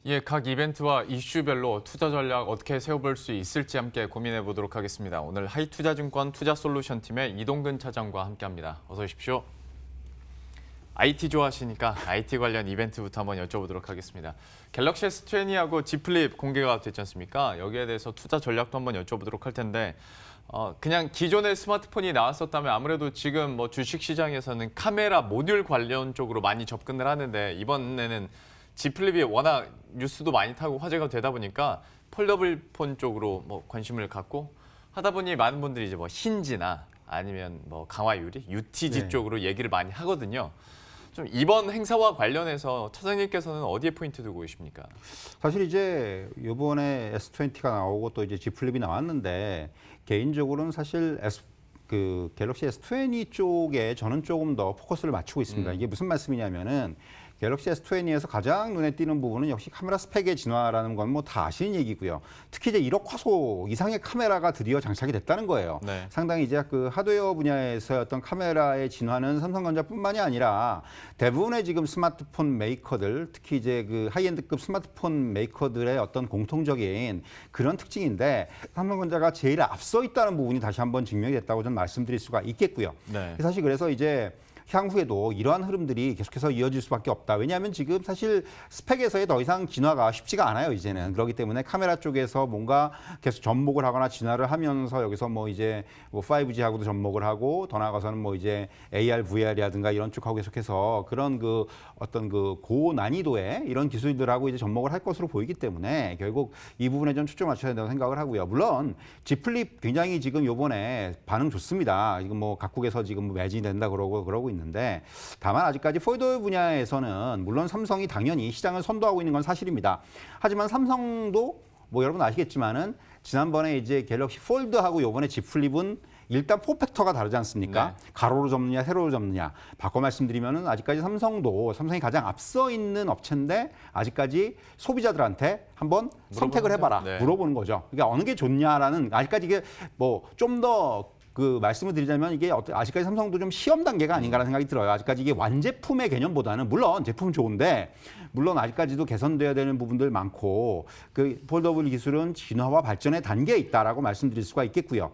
예, 각 이벤트와 이슈별로 투자 전략 어떻게 세워볼 수 있을지 함께 고민해 보도록 하겠습니다. 오늘 하이투자증권 투자솔루션팀의 이동근 차장과 함께합니다. 어서 오십시오. IT 좋아하시니까 IT 관련 이벤트부터 한번 여쭤보도록 하겠습니다. 갤럭시 S20하고 Z 플립 공개가 됐지 않습니까? 여기에 대해서 투자 전략도 한번 여쭤보도록 할 텐데 그냥 기존의 스마트폰이 나왔었다면 아무래도 지금 뭐 주식시장에서는 카메라 모듈 관련 쪽으로 많이 접근을 하는데 이번에는 Z 플립이 워낙 뉴스도 많이 타고 화제가 되다 보니까 폴더블 폰 쪽으로 뭐 관심을 갖고 하다 보니 많은 분들이 이제 뭐 힌지나 아니면 뭐 강화 유리, UTG 네. 쪽으로 얘기를 많이 하거든요. 좀 이번 행사와 관련해서 차장님께서는 어디에 포인트 두고 계십니까? 사실 이제 이번에 S20가 나오고 또 이제 Z 플립이 나왔는데 개인적으로는 사실 갤럭시 S20 쪽에 저는 조금 더 포커스를 맞추고 있습니다. 이게 무슨 말씀이냐면은 갤럭시 S20에서 가장 눈에 띄는 부분은 역시 카메라 스펙의 진화라는 건 뭐 다 아시는 얘기고요. 특히 이제 1억 화소 이상의 카메라가 드디어 장착이 됐다는 거예요. 네. 상당히 이제 그 하드웨어 분야에서의 어떤 카메라의 진화는 삼성전자뿐만이 아니라 대부분의 지금 스마트폰 메이커들, 특히 이제 그 하이엔드급 스마트폰 메이커들의 어떤 공통적인 그런 특징인데 삼성전자가 제일 앞서 있다는 부분이 다시 한번 증명이 됐다고 저는 말씀드릴 수가 있겠고요. 네. 사실 그래서 이제 향후에도 이러한 흐름들이 계속해서 이어질 수밖에 없다. 왜냐하면 지금 사실 스펙에서의 더 이상 진화가 쉽지가 않아요, 이제는. 그렇기 때문에 카메라 쪽에서 뭔가 계속 접목을 하거나 진화를 하면서 여기서 뭐 이제 뭐 5G하고도 접목을 하고 더 나아가서는 뭐 이제 AR, VR이라든가 이런 쪽하고 계속해서 그런 그 어떤 그 고난이도의 이런 기술들하고 이제 접목을 할 것으로 보이기 때문에 결국 이 부분에 좀 초점을 맞춰야 된다고 생각을 하고요. 물론 Z 플립 굉장히 지금 요번에 반응 좋습니다. 지금 뭐 각국에서 지금 매진된다 그러고 있는데 다만 아직까지 폴더블 분야에서는 물론 삼성이 당연히 시장을 선도하고 있는 건 사실입니다. 하지만 삼성도 뭐 여러분 아시겠지만은 지난번에 이제 갤럭시 폴드하고 요번에 Z 플립은 일단 포팩터가 다르지 않습니까? 네. 가로로 접느냐, 세로로 접느냐. 바꿔 말씀드리면은 아직까지 삼성이 가장 앞서 있는 업체인데 아직까지 소비자들한테 한번 선택을 해봐라. 네. 물어보는 거죠. 그러니까 어느 게 좋냐라는 아직까지 이게 뭐 좀 더 그 말씀을 드리자면 이게 아직까지 삼성도 좀 시험 단계가 아닌가라는 생각이 들어요. 아직까지 이게 완제품의 개념보다는 물론 제품은 좋은데 물론 아직까지도 개선돼야 되는 부분들 많고 그 폴더블 기술은 진화와 발전의 단계에 있다라고 말씀드릴 수가 있겠고요.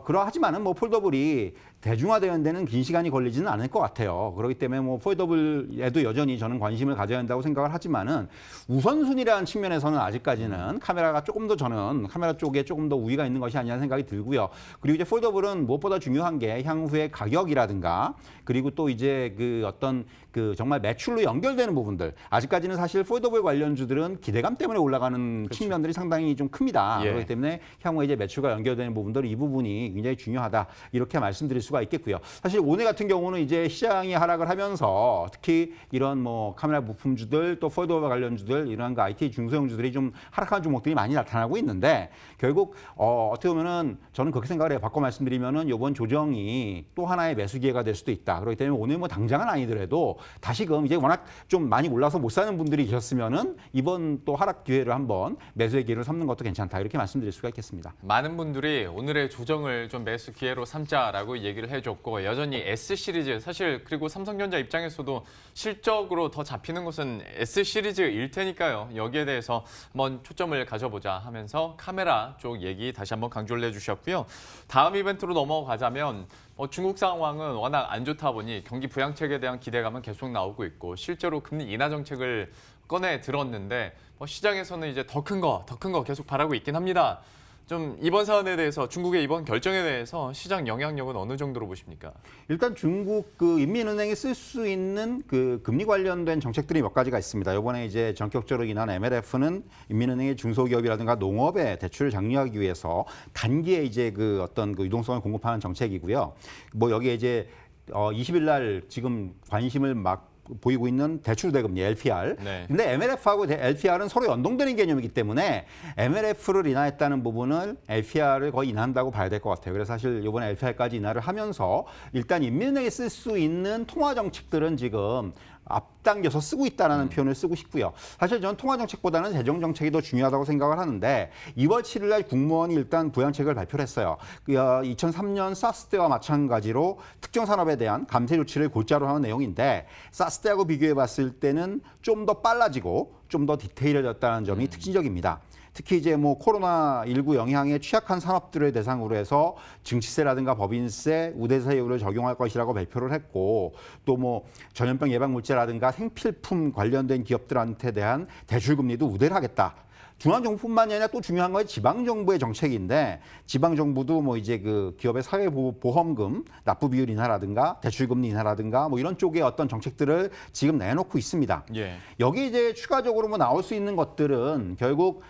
그러하지만은 뭐 폴더블이 대중화되는 데는 긴 시간이 걸리지는 않을 것 같아요. 그렇기 때문에 뭐 폴더블에도 여전히 저는 관심을 가져야 한다고 생각을 하지만은 우선순위라는 측면에서는 아직까지는 카메라가 조금 더 저는 카메라 쪽에 조금 더 우위가 있는 것이 아니냐는 생각이 들고요. 그리고 이제 폴더블은 무엇보다 중요한 게 향후의 가격이라든가 그리고 또 이제 그 어떤 그 정말 매출로 연결되는 부분들 아직까지는 사실 폴더블 관련주들은 기대감 때문에 올라가는 그렇죠. 측면들이 상당히 좀 큽니다. 예. 그렇기 때문에 향후에 이제 매출과 연결되는 부분들 이 부분이 굉장히 중요하다 이렇게 말씀드릴 수가 있겠고요. 사실 오늘 같은 경우는 이제 시장이 하락을 하면서 특히 이런 뭐 카메라 부품주들 또 폴더블 관련주들 이런 그 IT 중소형주들이 좀 하락하는 종목들이 많이 나타나고 있는데 결국 어떻게 보면은 저는 그렇게 생각을 해요. 바꿔 말씀드리면은 이번 조정이 또 하나의 매수 기회가 될 수도 있다. 그렇기 때문에 오늘 뭐 당장은 아니더라도 다시금 이제 워낙 좀 많이 올라서 못 사는 분들이 계셨으면은 이번 또 하락 기회를 한번 매수의 기회를 삼는 것도 괜찮다. 이렇게 말씀드릴 수가 있겠습니다. 많은 분들이 오늘의 조정을 좀 매수 기회로 삼자라고 얘기를 해줬고 여전히 S 시리즈 사실 그리고 삼성전자 입장에서도 실적으로 더 잡히는 것은 S 시리즈일 테니까요. 여기에 대해서 한번 초점을 가져보자 하면서 카메라 쪽 얘기 다시 한번 강조를 해주셨고요. 다음 이벤트로 넘어가자면 중국 상황은 워낙 안 좋다 보니 경기 부양책에 대한 기대감은 계속 나오고 있고 실제로 금리 인하 정책을 꺼내 들었는데 시장에서는 이제 더 큰 거 계속 바라고 있긴 합니다. 좀 이번 사안에 대해서 중국의 이번 결정에 대해서 시장 영향력은 어느 정도로 보십니까? 일단 중국 그 인민은행이 쓸 수 있는 그 금리 관련된 정책들이 몇 가지가 있습니다. 이번에 이제 전격적으로 인한 MLF는 인민은행의 중소기업이라든가 농업에 대출을 장려하기 위해서 단기에 이제 그 어떤 그 유동성을 공급하는 정책이고요. 뭐 여기에 이제 20일 날 지금 관심을 막 보이고 있는 대출대금리 LPR. 네. 근데 MLF하고 LPR은 서로 연동되는 개념이기 때문에 MLF를 인하했다는 부분을 LPR을 거의 인하한다고 봐야 될 것 같아요. 그래서 사실 이번에 LPR까지 인하를 하면서 일단 인민은행이 쓸 수 있는 통화 정책들은 지금 앞당겨서 쓰고 있다는 표현을 쓰고 싶고요. 사실 저는 통화 정책보다는 재정 정책이 더 중요하다고 생각을 하는데 2월 7일 날 국무원이 일단 부양책을 발표를 했어요. 2003년 사스 때와 마찬가지로 특정 산업에 대한 감세 조치를 골자로 하는 내용인데 사스 때하고 비교해 봤을 때는 좀 더 빨라지고 좀 더 디테일해졌다는 점이 특징적입니다. 특히 이제 뭐 코로나19 영향에 취약한 산업들을 대상으로 해서 증치세라든가 법인세, 우대세율을 적용할 것이라고 발표를 했고 또 뭐 전염병 예방 물제라든가 생필품 관련된 기업들한테 대한 대출금리도 우대를 하겠다. 중앙정부뿐만이 아니라 또 중요한 건 지방정부의 정책인데 지방정부도 뭐 이제 그 기업의 사회보험금 납부 비율 인하라든가 대출금리 인하라든가 뭐 이런 쪽의 어떤 정책들을 지금 내놓고 있습니다. 예. 여기 이제 추가적으로 뭐 나올 수 있는 것들은 결국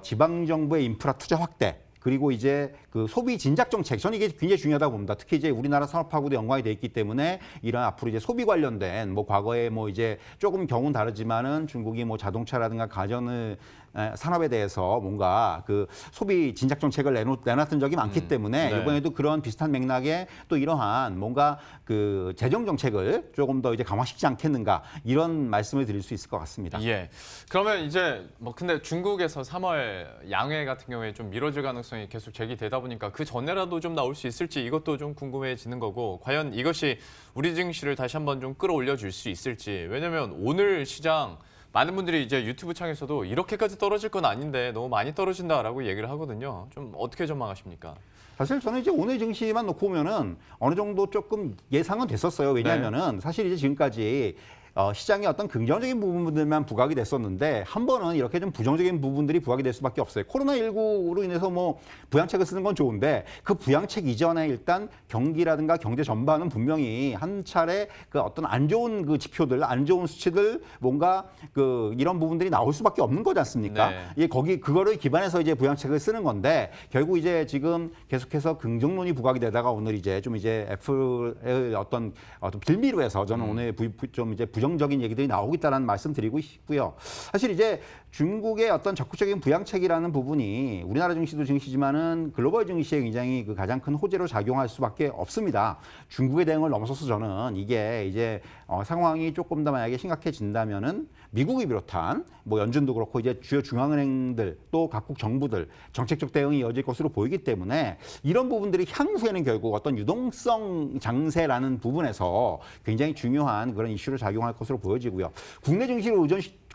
지방정부의 인프라 투자 확대 그리고 이제 그 소비 진작 정책, 저는 이게 굉장히 중요하다고 봅니다. 특히 이제 우리나라 산업하고도 연관이 돼 있기 때문에 이런 앞으로 이제 소비 관련된 뭐 과거에 뭐 이제 조금 경우는 다르지만은 중국이 뭐 자동차라든가 가전을 산업에 대해서 뭔가 그 소비 진작 정책을 내놨던 적이 많기 때문에 네. 이번에도 그런 비슷한 맥락에 또 이러한 뭔가 그 재정 정책을 조금 더 이제 강화시키지 않겠는가 이런 말씀을 드릴 수 있을 것 같습니다. 예. 그러면 이제 뭐 근데 중국에서 3월 양회 같은 경우에 좀 미뤄질 가능성이 계속 제기되다 보니까 그 전에라도 좀 나올 수 있을지 이것도 좀 궁금해지는 거고 과연 이것이 우리 증시를 다시 한번 좀 끌어올려 줄 수 있을지. 왜냐면 오늘 시장 많은 분들이 이제 유튜브 창에서도 이렇게까지 떨어질 건 아닌데 너무 많이 떨어진다라고 얘기를 하거든요. 좀 어떻게 전망하십니까? 사실 저는 이제 오늘 증시만 놓고 보면은 어느 정도 조금 예상은 됐었어요. 왜냐하면은 사실 이제 지금까지 시장의 어떤 긍정적인 부분들만 부각이 됐었는데 한 번은 이렇게 좀 부정적인 부분들이 부각이 될 수밖에 없어요. 코로나19로 인해서 뭐 부양책을 쓰는 건 좋은데 그 부양책 이전에 일단 경기라든가 경제 전반은 분명히 한 차례 그 어떤 안 좋은 그 지표들, 안 좋은 수치들 뭔가 그 이런 부분들이 나올 수밖에 없는 거지 않습니까? 네. 예, 그거를 기반해서 이제 부양책을 쓰는 건데 결국 이제 지금 계속해서 긍정론이 부각이 되다가 오늘 이제 좀 이제 애플의 어떤 빌미로 해서 저는 오늘 좀 이제 부정적인 얘기들이 나오고 있다는 말씀 드리고 싶고요. 사실 이제 중국의 어떤 적극적인 부양책이라는 부분이 우리나라 증시도 증시지만은 글로벌 증시에 굉장히 그 가장 큰 호재로 작용할 수밖에 없습니다. 중국의 대응을 넘어서서 저는 이게 이제 상황이 조금 더 만약에 심각해진다면은 미국이 비롯한 뭐 연준도 그렇고 이제 주요 중앙은행들 또 각국 정부들 정책적 대응이 이어질 것으로 보이기 때문에 이런 부분들이 향후에는 결국 어떤 유동성 장세라는 부분에서 굉장히 중요한 그런 이슈로 작용할 것으로 보여지고요. 국내 증시를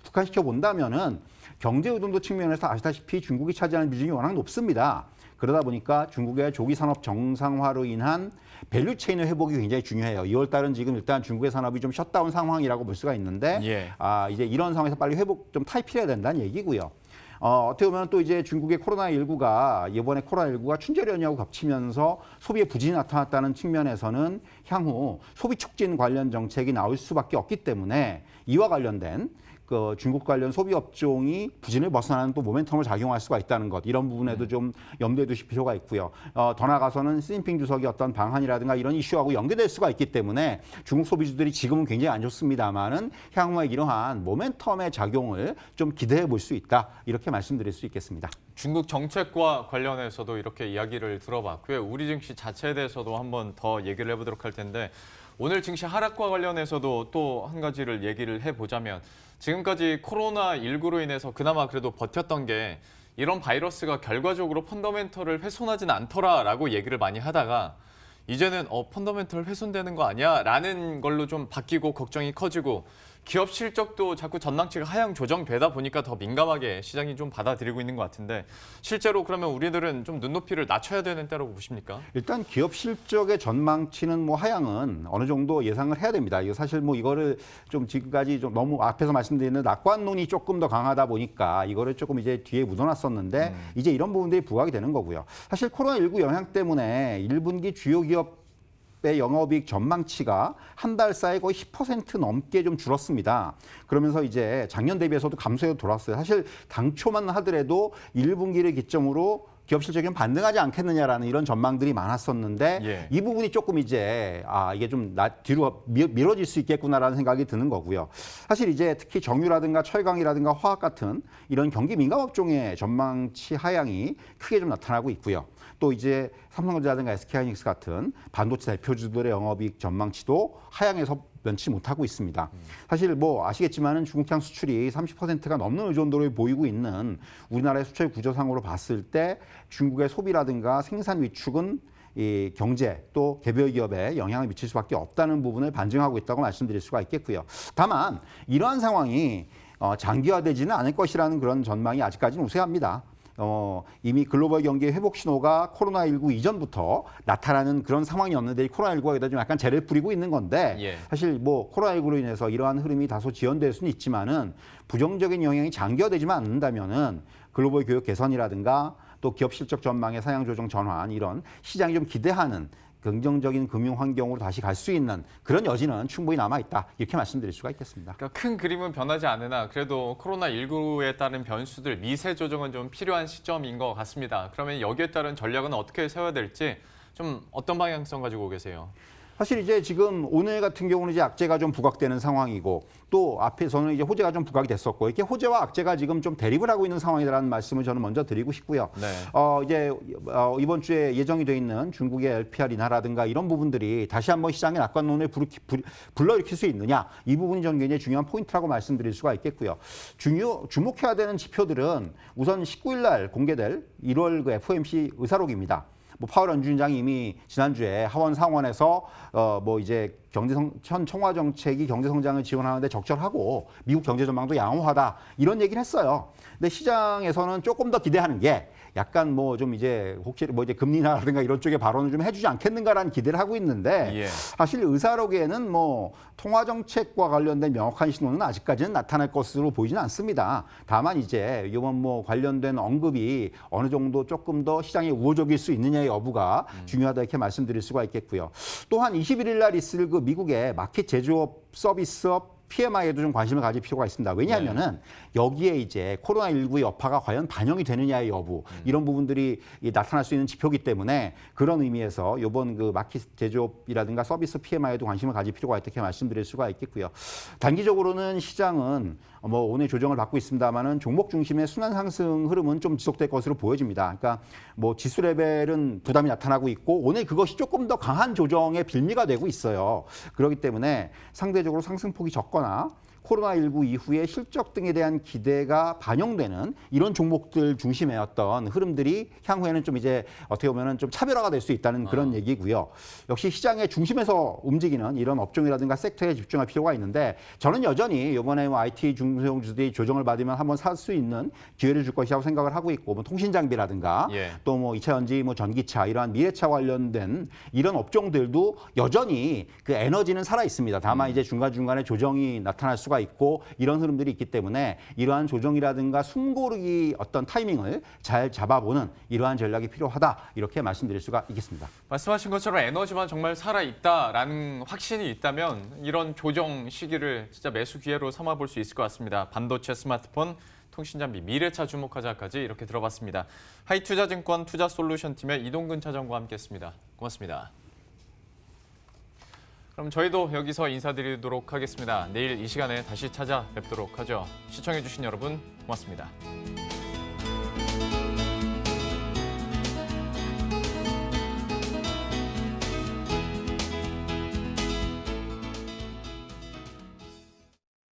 국한시켜 본다면은 경제 의존도 측면에서 아시다시피 중국이 차지하는 비중이 워낙 높습니다. 그러다 보니까 중국의 조기 산업 정상화로 인한 밸류체인의 회복이 굉장히 중요해요. 2월 달은 지금 일단 중국의 산업이 좀 셧다운 상황이라고 볼 수가 있는데 예. 이제 이런 상황에서 빨리 회복 좀 타이피해야 된다는 얘기고요. 어떻게 보면 또 이제 중국의 이번에 코로나19가 춘절 연휴하고 겹치면서 소비의 부진이 나타났다는 측면에서는 향후 소비 촉진 관련 정책이 나올 수밖에 없기 때문에 이와 관련된 그 중국 관련 소비 업종이 부진을 벗어나는 또 모멘텀을 작용할 수가 있다는 것 이런 부분에도 좀 염두에 두실 필요가 있고요. 더 나아가서는 시진핑 주석의 어떤 방한이라든가 이런 이슈하고 연계될 수가 있기 때문에 중국 소비주들이 지금은 굉장히 안 좋습니다만은 향후에 이러한 모멘텀의 작용을 좀 기대해 볼 수 있다 이렇게 말씀드릴 수 있겠습니다. 중국 정책과 관련해서도 이렇게 이야기를 들어봤고요. 우리 증시 자체에 대해서도 한번 더 얘기를 해보도록 할 텐데 오늘 증시 하락과 관련해서도 또 한 가지를 얘기를 해보자면 지금까지 코로나19로 인해서 그나마 그래도 버텼던 게 이런 바이러스가 결과적으로 펀더멘털을 훼손하진 않더라라고 얘기를 많이 하다가 이제는 펀더멘털 훼손되는 거 아니야? 라는 걸로 좀 바뀌고 걱정이 커지고 기업 실적도 자꾸 전망치가 하향 조정되다 보니까 더 민감하게 시장이 좀 받아들이고 있는 것 같은데 실제로 그러면 우리들은 좀 눈높이를 낮춰야 되는 때라고 보십니까? 일단 기업 실적의 전망치는 뭐 하향은 어느 정도 예상을 해야 됩니다. 이거 사실 뭐 이거를 좀 지금까지 좀 너무 앞에서 말씀드리는 낙관론이 조금 더 강하다 보니까 이거를 조금 이제 뒤에 묻어놨었는데 이제 이런 부분들이 부각이 되는 거고요. 사실 코로나19 영향 때문에 1분기 주요 기업 의 영업이익 전망치가 한 달 사이 거의 10% 넘게 좀 줄었습니다. 그러면서 이제 작년 대비해서도 감소해 돌았어요. 사실 당초만 하더라도 1분기를 기점으로 기업 실적이 반등하지 않겠느냐라는 이런 전망들이 많았었는데 예. 이 부분이 조금 이제 이게 좀 뒤로 미뤄질 수 있겠구나라는 생각이 드는 거고요. 사실 이제 특히 정유라든가 철강이라든가 화학 같은 이런 경기 민감 업종의 전망치 하향이 크게 좀 나타나고 있고요. 또 이제 삼성전자라든가 SK하이닉스 같은 반도체 대표주들의 영업이익 전망치도 하향해서 면치 못하고 있습니다. 사실 뭐 아시겠지만은 중국향 수출이 30%가 넘는 의존도를 보이고 있는 우리나라의 수출 구조상으로 봤을 때 중국의 소비라든가 생산 위축은 이 경제 또 개별 기업에 영향을 미칠 수밖에 없다는 부분을 반증하고 있다고 말씀드릴 수가 있겠고요. 다만 이러한 상황이 장기화되지는 않을 것이라는 그런 전망이 아직까지는 우세합니다. 이미 글로벌 경기 회복 신호가 코로나19 이전부터 나타나는 그런 상황이었는데 이 코로나19가 여기다 좀 약간 재를 뿌리고 있는 건데 예. 사실 뭐 코로나19로 인해서 이러한 흐름이 다소 지연될 수는 있지만은 부정적인 영향이 장기화되지만 않는다면은 글로벌 교육 개선이라든가 또 기업 실적 전망의 상향 조정 전환 이런 시장이 좀 기대하는 긍정적인 금융 환경으로 다시 갈 수 있는 그런 여지는 충분히 남아 있다. 이렇게 말씀드릴 수가 있겠습니다. 그러니까 큰 그림은 변하지 않으나 그래도 코로나19에 따른 변수들 미세 조정은 좀 필요한 시점인 것 같습니다. 그러면 여기에 따른 전략은 어떻게 세워야 될지 좀 어떤 방향성 가지고 계세요? 사실 이제 지금 오늘 같은 경우는 이제 악재가 좀 부각되는 상황이고 또 앞에서는 이제 호재가 좀 부각이 됐었고 이렇게 호재와 악재가 지금 좀 대립을 하고 있는 상황이라는 말씀을 저는 먼저 드리고 싶고요. 네. 이제 이번 주에 예정이 돼 있는 중국의 LPR 인하라든가 이런 부분들이 다시 한번 시장의 낙관론을 불러일으킬 수 있느냐 이 부분이 저는 굉장히 중요한 포인트라고 말씀드릴 수가 있겠고요. 주목해야 되는 지표들은 우선 19일 날 공개될 1월 그 FOMC 의사록입니다. 뭐 파월 연준장이 이미 지난주에 하원 상원에서 뭐 이제 현 청와 정책이 경제 성장을 지원하는데 적절하고 미국 경제 전망도 양호하다 이런 얘기를 했어요. 근데 시장에서는 조금 더 기대하는 게 약간 뭐 좀 이제 혹시 뭐 이제 금리 인하라든가 이런 쪽의 발언을 좀 해주지 않겠는가라는 기대를 하고 있는데 예. 사실 의사록에는 뭐 통화 정책과 관련된 명확한 신호는 아직까지는 나타날 것으로 보이지는 않습니다. 다만 이제 이번 뭐 관련된 언급이 어느 정도 조금 더 시장에 우호적일 수 있느냐의 여부가 중요하다 이렇게 말씀드릴 수가 있겠고요. 또한 21일 날 있을 그 미국의 마켓 제조업 서비스업 PMI에도 좀 관심을 가질 필요가 있습니다. 왜냐하면은 여기에 이제 코로나19의 여파가 과연 반영이 되느냐의 여부 이런 부분들이 나타날 수 있는 지표이기 때문에 그런 의미에서 이번 그 마켓 제조업이라든가 서비스 PMI에도 관심을 가질 필요가 있다 이렇게 말씀드릴 수가 있겠고요. 단기적으로는 시장은 뭐 오늘 조정을 받고 있습니다만은 종목 중심의 순환 상승 흐름은 좀 지속될 것으로 보여집니다. 그러니까 뭐 지수 레벨은 부담이 나타나고 있고 오늘 그것이 조금 더 강한 조정의 빌미가 되고 있어요. 그렇기 때문에 상대적으로 상승폭이 적거나 코로나19 이후에 실적 등에 대한 기대가 반영되는 이런 종목들 중심의 어떤 흐름들이 향후에는 좀 이제 어떻게 보면은 좀 차별화가 될 수 있다는 그런 얘기고요. 역시 시장의 중심에서 움직이는 이런 업종이라든가 섹터에 집중할 필요가 있는데 저는 여전히 이번에 뭐 IT 중소형주들이 조정을 받으면 한번 살 수 있는 기회를 줄 것이라고 생각을 하고 있고 뭐 통신 장비라든가 또 뭐 2차 전지, 뭐 전기차 이러한 미래차 관련된 이런 업종들도 여전히 그 에너지는 살아 있습니다. 다만 이제 중간중간에 조정이 나타날 수가 있고 이런 흐름들이 있기 때문에 이러한 조정이라든가 숨고르기 어떤 타이밍을 잘 잡아보는 이러한 전략이 필요하다 이렇게 말씀드릴 수가 있겠습니다. 말씀하신 것처럼 에너지만 정말 살아있다라는 확신이 있다면 이런 조정 시기를 진짜 매수 기회로 삼아볼 수 있을 것 같습니다. 반도체, 스마트폰, 통신장비, 미래차 주목하자까지 이렇게 들어봤습니다. 하이투자증권 투자솔루션팀의 이동근 차장과 함께했습니다. 고맙습니다. 그럼 저희도 여기서 인사드리도록 하겠습니다. 내일 이 시간에 다시 찾아뵙도록 하죠. 시청해주신 여러분 고맙습니다.